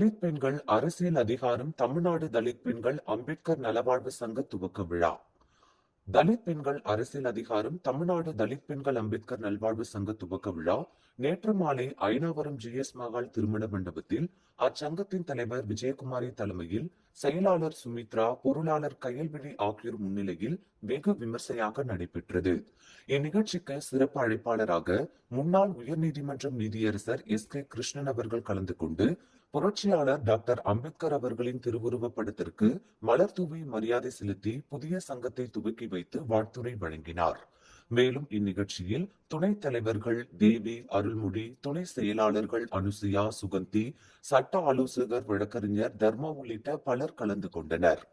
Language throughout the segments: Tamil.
தலித் பெண்கள் அரசியல் அதிகாரம் தமிழ்நாடு தலித் பெண்கள் அம்பேத்கர் நலவாழ்வு சங்க துவக்க விழா. தலித் பெண்கள் அரசியல் அதிகாரம் தமிழ்நாடு தலித் பெண்கள் அம்பேத்கர் நல்வாழ்வு சங்க துவக்க விழா நேற்று மாலை அயனாவரம் ஜி.எஸ். மகால் திருமண மண்டபத்தில் அச்சங்கத்தின் தலைவர் விஜயகுமாரி தலைமையில் செயலாளர் சுமித்ரா, பொருளாளர் கயல்விழி ஆகியோர் முன்னிலையில் வெகு விமர்சையாக நடைபெற்றது. இந்நிகழ்ச்சிக்கு சிறப்பு அழைப்பாளராக முன்னாள் உயர்நீதிமன்றம் நீதியரசர் எஸ்.கே. கிருஷ்ணன் அவர்கள் கலந்து கொண்டு புரட்சியாளர் டாக்டர் அம்பேத்கர் அவர்களின் திருவுருவப் படத்திற்கு மலர் தூவி மரியாதை செலுத்தி புதிய சங்கத்தை துவக்கி வைத்து வாழ்த்துரை வழங்கினார். மேலும் இந்நிகழ்ச்சியில் துணைத் தலைவர்கள் தேவி, அருள்மொழி, துணை செயலாளர்கள் அனுசுயா, சுகந்தி, சட்ட ஆலோசகர் வழக்கறிஞர் தர்மா உள்ளிட்ட பலர் கலந்து கொண்டனர்.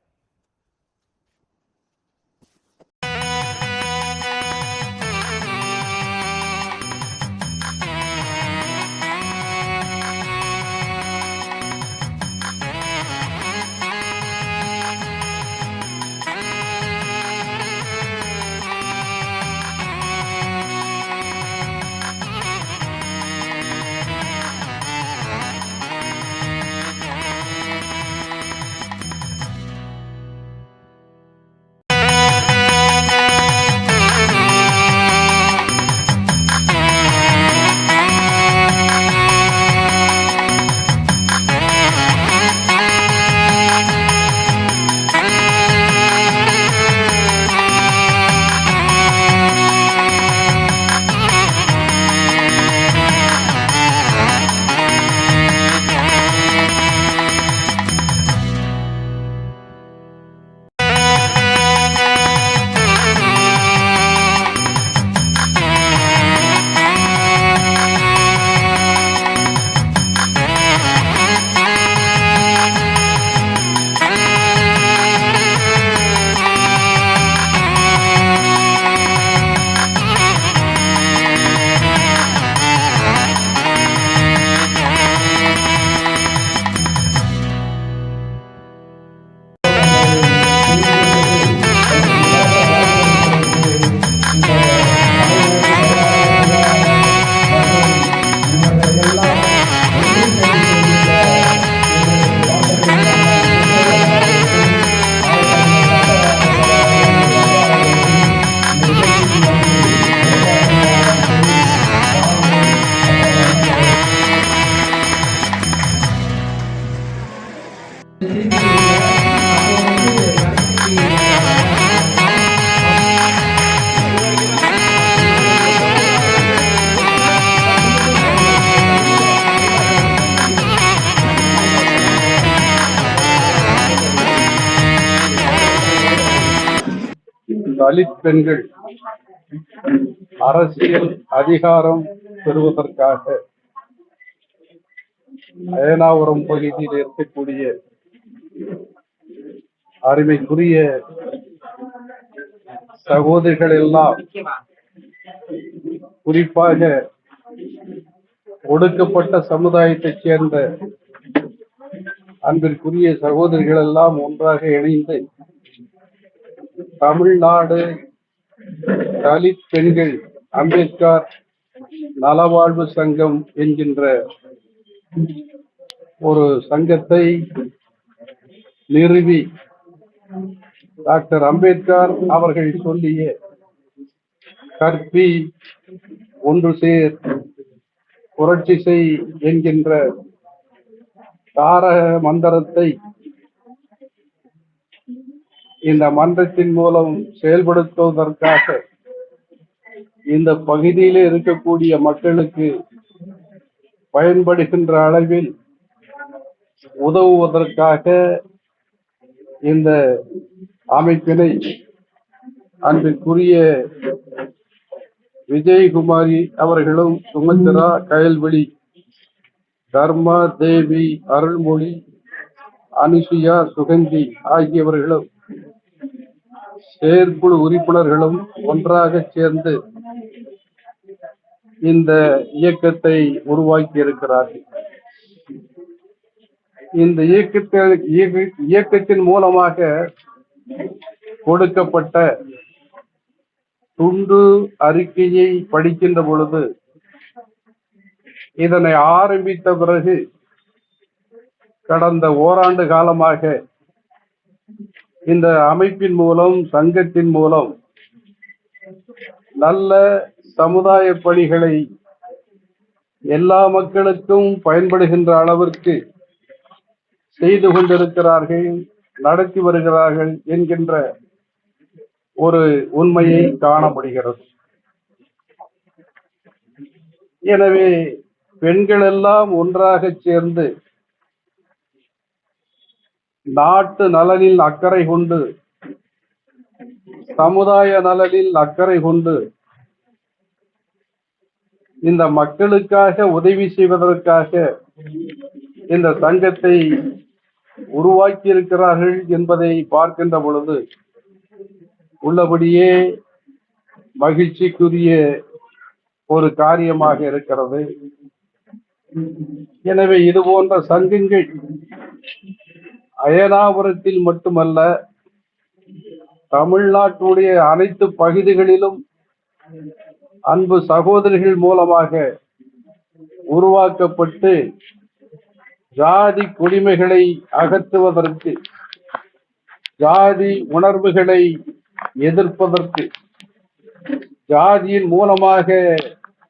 தலித் பெண்கள் அரசியல் அதிகாரம் பெறுவதற்காக அயனாவரம் பகுதியில் இருக்கக்கூடிய அருமைக்குரிய சகோதரிகள் எல்லாம், குறிப்பாக ஒடுக்கப்பட்ட சமுதாயத்தைச் சேர்ந்த அன்பிற்குரிய சகோதரிகள் எல்லாம் ஒன்றாக இணைந்து தமிழ்நாடு தலித் பெண்கள் அம்பேத்கர் நலவாழ்வு சங்கம் என்கின்ற ஒரு சங்கத்தை நிறுவி டாக்டர் அம்பேத்கர் அவர்கள் சொல்லிய கற்பி, ஒன்று சேர், புரட்சி செய் என்கின்ற தாரக மந்திரத்தை இந்த மன்றத்தின் மூலம் செயல்படுத்துவதற்காக இந்த பகுதியிலே இருக்கக்கூடிய மக்களுக்கு பயன்படுகின்ற அளவில் உதவுவதற்காக இந்த அமைப்பினை அன்பிற்குரிய விஜயகுமாரி அவர்களும், சுமித்ரா, கயல்விழி, தர்மா, தேவி, அருள்மொழி, அனுசுயா, சுகந்தி ஆகியவர்களும் செயற்குழு உறுப்பினர்களும் ஒன்றாக சேர்ந்து இந்த இயக்கத்தை உருவாக்கி இருக்கிறார்கள். இந்த இயக்கத்தின் மூலமாக கொடுக்கப்பட்ட துண்டு அறிக்கையை படிக்கின்ற பொழுது, இதனை ஆரம்பித்த பிறகு கடந்த ஓராண்டு காலமாக இந்த அமைப்பின் மூலம், சங்கத்தின் மூலம் நல்ல சமுதாய பணிகளை எல்லா மக்களுக்கும் பயன்படுகின்ற அளவிற்கு செய்து கொண்டிருக்கிறார்கள், நடத்தி வருகிறார்கள் என்கின்ற ஒரு உண்மையை காண முடிகிறது. எனவே பெண்கள் எல்லாம் ஒன்றாக சேர்ந்து நாட்டு நலனில் அக்கறை கொண்டு, சமுதாய நலனில் அக்கறை கொண்டு, இந்த மக்களுக்காக உதவி செய்வதற்காக இந்த சங்கத்தை உருவாக்கி இருக்கிறார்கள் என்பதை பார்க்கின்ற பொழுது உள்ளபடியே மகிழ்ச்சிக்குரிய ஒரு காரியமாக இருக்கிறது. எனவே இது போன்ற சங்கங்கள் அயனாபுரத்தில் மட்டுமல்ல, தமிழ்நாட்டுடைய அனைத்து பகுதிகளிலும் அன்பு சகோதரிகள் மூலமாக உருவாக்கப்பட்டு ஜாதி கொடுமைகளை அகற்றுவதற்கு, ஜாதி உணர்வுகளை எதிர்ப்பதற்கு, ஜாதியின் மூலமாக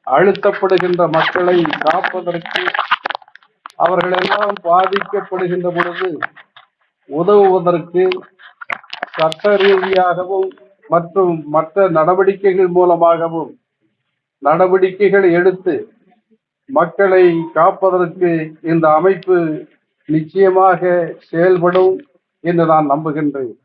அழுத்தப்படுகின்ற மக்களை காப்பதற்கு, அவர்களெல்லாம் பாதிக்கப்படுகின்ற பொழுது உதவுவதற்கு சட்ட ரீதியாகவும் மற்றும் மற்ற நடவடிக்கைகள் மூலமாகவும் நடவடிக்கைகளை எடுத்து மக்களை காப்பதற்கு இந்த அமைப்பு நிச்சயமாக செயல்படும் என்று நான் நம்புகின்றேன்.